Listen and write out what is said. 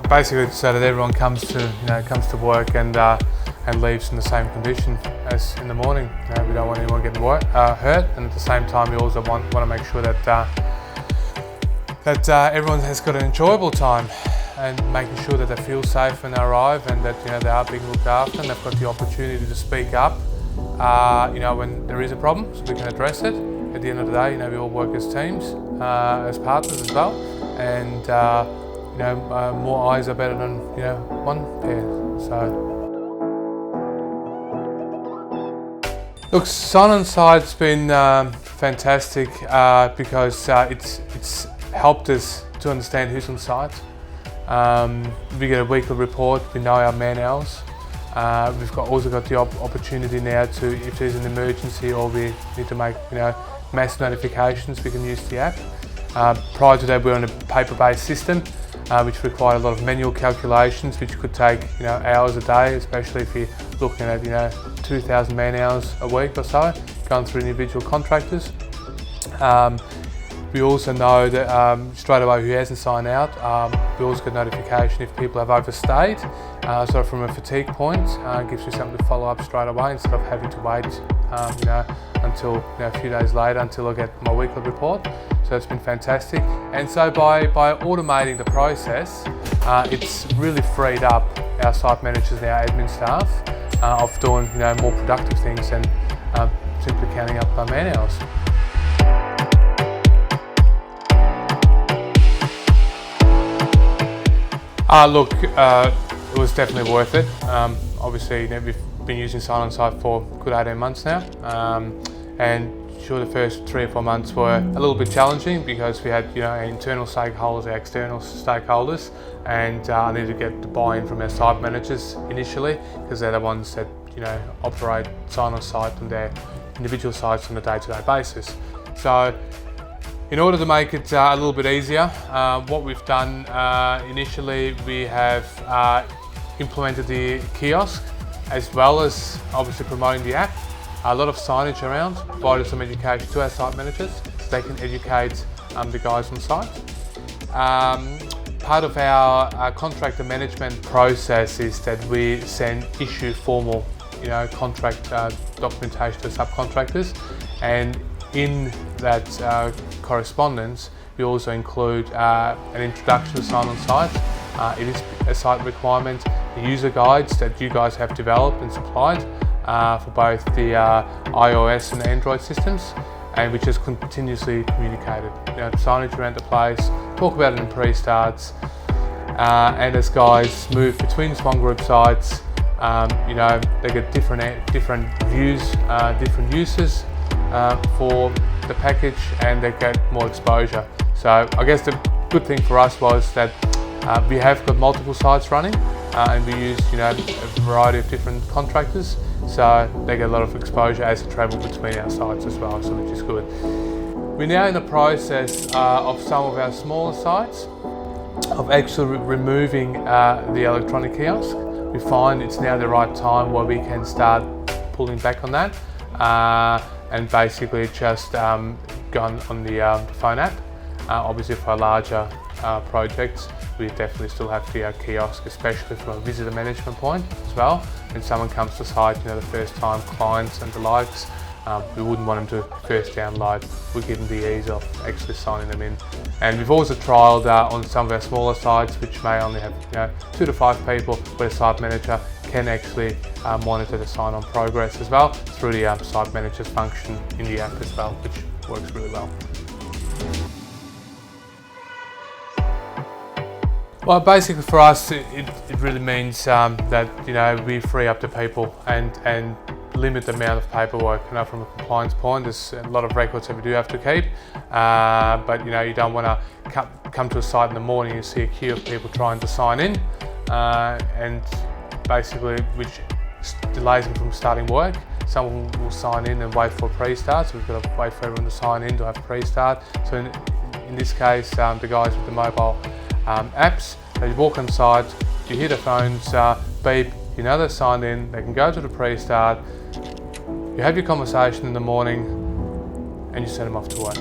basically so that everyone comes to work and leaves in the same condition as in the morning. We don't want anyone getting hurt, and at the same time, we also want to make sure that everyone has got an enjoyable time, and making sure that they feel safe when they arrive, and that they are being looked after, and they've got the opportunity to speak up when there is a problem, so we can address it. At the end of the day, we all work as teams, as partners as well, and more eyes are better than one pair. So. Look, SignOnSite's been fantastic because it's helped us to understand who's on site. We get a weekly report, we know our man hours. We've also got the opportunity now to, if there's an emergency or we need to make mass notifications, we can use the app. Prior to that, we were on a paper-based system, which required a lot of manual calculations, which could take hours a day, especially if you're looking at 2,000 man hours a week or so, going through individual contractors. We also know that straight away who hasn't signed out. We also get notification if people have overstayed. So from a fatigue point, gives you something to follow up straight away instead of having to wait, until a few days later until I get my weekly report. So it's been fantastic. And so by automating the process, it's really freed up our site managers and our admin staff of doing more productive things than simply counting up our man hours. Look, it was definitely worth it. Obviously, we've been using SignOnSite for a good 18 months now, and sure, the first 3 or 4 months were a little bit challenging because we had our internal stakeholders, our external stakeholders, and I needed to get the buy-in from our site managers initially because they're the ones that operate SignOnSite on their individual sites on a day-to-day basis. So, in order to make it a little bit easier, what we've done initially, we have implemented the kiosk as well as obviously promoting the app. A lot of signage around, provided some education to our site managers so they can educate the guys on site. Part of our contractor management process is that we issue formal contract documentation to subcontractors, and in that correspondence we also include an introduction to SignOnSite. It is a site requirement, the user guides that you guys have developed and supplied for both the iOS and Android systems, and which is continuously communicated. Signage around the place, talk about it in pre-starts, and as guys move between Swan Group sites, they get different views, different uses for the package, and they get more exposure. So I guess the good thing for us was that we have got multiple sites running, and we use a variety of different contractors, so they get a lot of exposure as they travel between our sites as well, so which is good. We're now in the process of some of our smaller sites of actually removing the electronic kiosk. We find it's now the right time where we can start pulling back on that and basically just go on the phone app. Obviously for larger projects, we definitely still have the kiosk, especially from a visitor management point as well. When someone comes to site, the first time clients and the likes, we wouldn't want them to first download. We give them the ease of actually signing them in. And we've also trialled on some of our smaller sites, which may only have 2 to 5 people, where the site manager can actually monitor the sign-on progress as well through the site manager's function in the app as well, which works really well. Well, basically for us, it really means that we free up the people and limit the amount of paperwork. From a compliance point, there's a lot of records that we do have to keep, but you don't want to come to a site in the morning and see a queue of people trying to sign in, and basically which delays them from starting work. Someone will sign in and wait for a pre-start, so we've got to wait for everyone to sign in to have a pre-start. So in this case, the guys with the mobile apps, they walk on site, you hear the phones beep, they're signed in, they can go to the pre-start, you have your conversation in the morning, and you send them off to work.